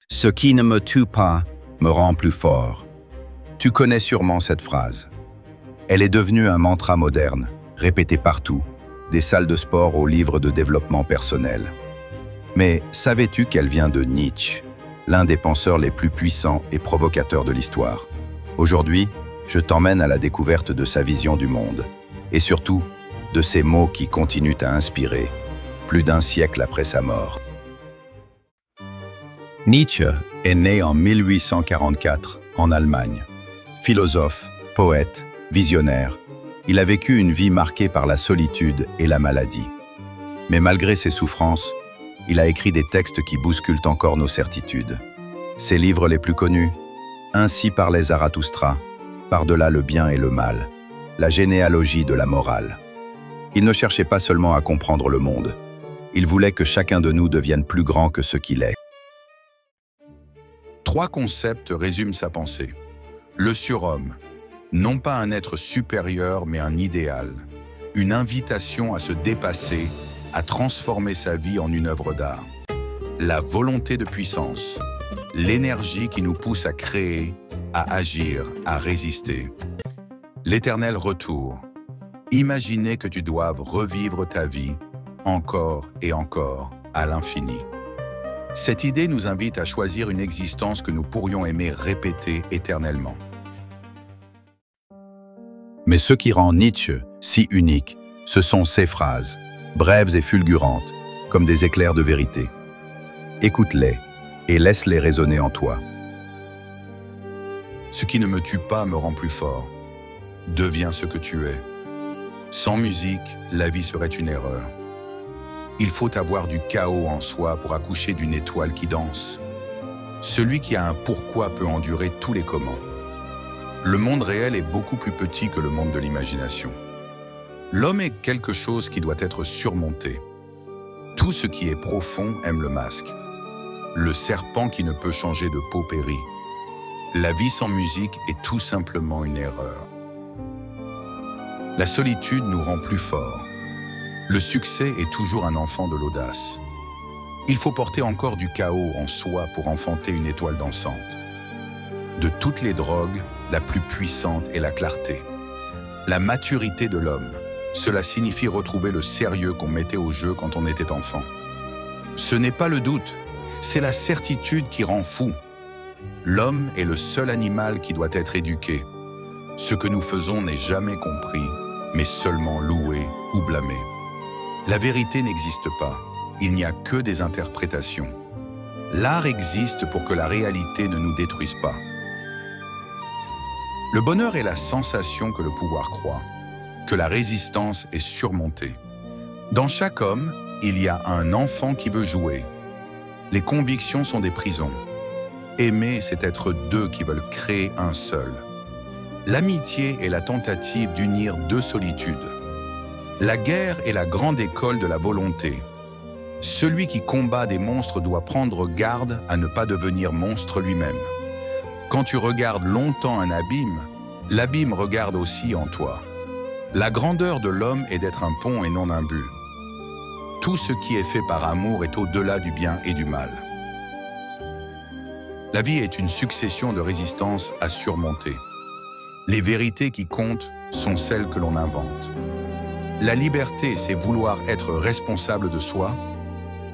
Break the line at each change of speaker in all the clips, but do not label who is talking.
Ce qui ne me tue pas me rend plus fort. Tu connais sûrement cette phrase. Elle est devenue un mantra moderne, répété partout, des salles de sport aux livres de développement personnel. Mais savais-tu qu'elle vient de Nietzsche, l'un des penseurs les plus puissants et provocateurs de l'histoire? Aujourd'hui, je t'emmène à la découverte de sa vision du monde, et surtout, de ses mots qui continuent à inspirer, plus d'un siècle après sa mort. Nietzsche est né en 1844 en Allemagne. Philosophe, poète, visionnaire, il a vécu une vie marquée par la solitude et la maladie. Mais malgré ses souffrances, il a écrit des textes qui bousculent encore nos certitudes. Ses livres les plus connus, Ainsi parlait Zarathustra, Par-delà le bien et le mal, la généalogie de la morale. Il ne cherchait pas seulement à comprendre le monde, il voulait que chacun de nous devienne plus grand que ce qu'il est.
3 concepts résument sa pensée. Le surhomme, non pas un être supérieur mais un idéal, une invitation à se dépasser, à transformer sa vie en une œuvre d'art. La volonté de puissance, l'énergie qui nous pousse à créer, à agir, à résister. L'éternel retour, imaginer que tu doives revivre ta vie encore et encore à l'infini. Cette idée nous invite à choisir une existence que nous pourrions aimer répéter éternellement.
Mais ce qui rend Nietzsche si unique, ce sont ses phrases, brèves et fulgurantes, comme des éclairs de vérité. Écoute-les et laisse-les résonner en toi.
Ce qui ne me tue pas me rend plus fort. Deviens ce que tu es. Sans musique, la vie serait une erreur. Il faut avoir du chaos en soi pour accoucher d'une étoile qui danse. Celui qui a un pourquoi peut endurer tous les comment. Le monde réel est beaucoup plus petit que le monde de l'imagination. L'homme est quelque chose qui doit être surmonté. Tout ce qui est profond aime le masque. Le serpent qui ne peut changer de peau périt. La vie sans musique est tout simplement une erreur. La solitude nous rend plus forts. Le succès est toujours un enfant de l'audace. Il faut porter encore du chaos en soi pour enfanter une étoile dansante. De toutes les drogues, la plus puissante est la clarté. La maturité de l'homme, cela signifie retrouver le sérieux qu'on mettait au jeu quand on était enfant. Ce n'est pas le doute, c'est la certitude qui rend fou. L'homme est le seul animal qui doit être éduqué. Ce que nous faisons n'est jamais compris, mais seulement loué ou blâmé. La vérité n'existe pas, il n'y a que des interprétations. L'art existe pour que la réalité ne nous détruise pas. Le bonheur est la sensation que le pouvoir croit, que la résistance est surmontée. Dans chaque homme, il y a un enfant qui veut jouer. Les convictions sont des prisons. Aimer, c'est être 2 qui veulent créer un seul. L'amitié est la tentative d'unir 2 solitudes. La guerre est la grande école de la volonté. Celui qui combat des monstres doit prendre garde à ne pas devenir monstre lui-même. Quand tu regardes longtemps un abîme, l'abîme regarde aussi en toi. La grandeur de l'homme est d'être un pont et non un but. Tout ce qui est fait par amour est au-delà du bien et du mal. La vie est une succession de résistances à surmonter. Les vérités qui comptent sont celles que l'on invente. La liberté, c'est vouloir être responsable de soi.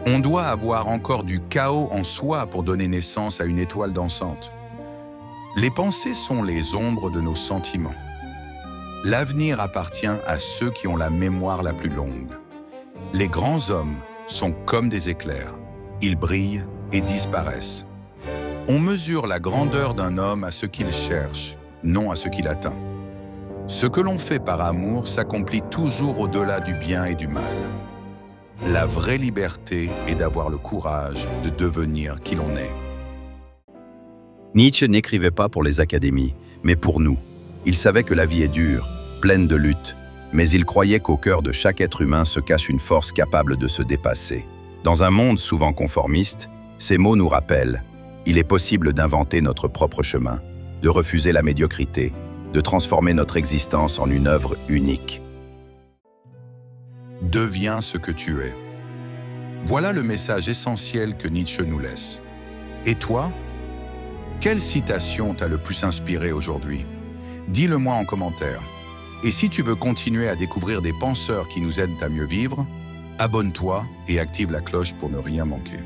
On doit avoir encore du chaos en soi pour donner naissance à une étoile dansante. Les pensées sont les ombres de nos sentiments. L'avenir appartient à ceux qui ont la mémoire la plus longue. Les grands hommes sont comme des éclairs. Ils brillent et disparaissent. On mesure la grandeur d'un homme à ce qu'il cherche, non à ce qu'il atteint. Ce que l'on fait par amour s'accomplit toujours au-delà du bien et du mal. La vraie liberté est d'avoir le courage de devenir qui l'on est.
Nietzsche n'écrivait pas pour les académies, mais pour nous. Il savait que la vie est dure, pleine de luttes, mais il croyait qu'au cœur de chaque être humain se cache une force capable de se dépasser. Dans un monde souvent conformiste, ces mots nous rappellent « Il est possible d'inventer notre propre chemin, de refuser la médiocrité, de transformer notre existence en une œuvre unique. »
Deviens ce que tu es. Voilà le message essentiel que Nietzsche nous laisse. Et toi? Quelle citation t'a le plus inspiré aujourd'hui? Dis-le-moi en commentaire. Et si tu veux continuer à découvrir des penseurs qui nous aident à mieux vivre, abonne-toi et active la cloche pour ne rien manquer.